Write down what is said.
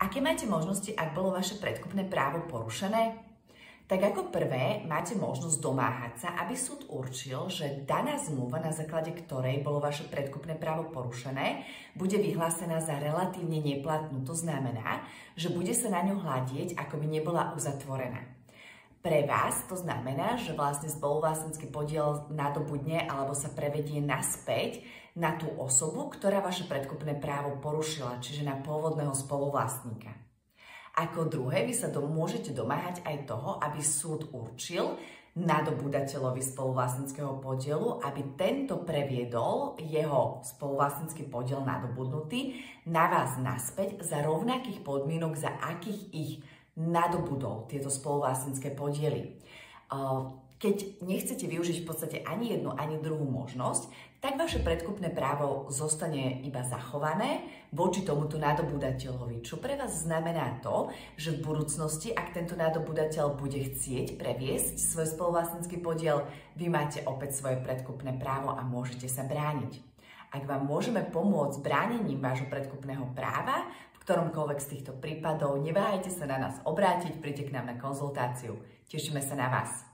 Aké máte možnosti, ak bolo vaše predkupné právo porušené? Tak ako prvé máte možnosť domáhať sa, aby súd určil, že daná zmluva, na základe ktorej bolo vaše predkupné právo porušené, bude vyhlásená za relatívne neplatnú. To znamená, že bude sa na ňu hľadieť, ako by nebola uzatvorená. Pre vás to znamená, že vlastne spoluvlastnícky podiel nadobudne alebo sa prevedie naspäť na tú osobu, ktorá vaše predkupné právo porušila, čiže na pôvodného spoluvlastníka. Ako druhé, vy sa môžete domáhať aj toho, aby súd určil nadobúdateľovi spoluvlastníckeho podielu, aby tento previedol jeho spoluvlastnícky podiel nadobudnutý na vás naspäť za rovnakých podmienok, za akých ich nadobudol tieto spoluvlastnícke podiely. Keď nechcete využiť v podstate ani jednu, ani druhú možnosť, tak vaše predkupné právo zostane iba zachované voči tomuto nadobúdateľovi. Čo pre vás znamená to, že v budúcnosti, ak tento nadobúdateľ bude chcieť previesť svoj spoluvlastnícky podiel, vy máte opäť svoje predkupné právo a môžete sa brániť. Ak vám môžeme pomôcť bránením vášho predkupného práva, v ktoromkoľvek z týchto prípadov, neváhajte sa na nás obrátiť, príďte k nám na konzultáciu. Tešíme sa na vás.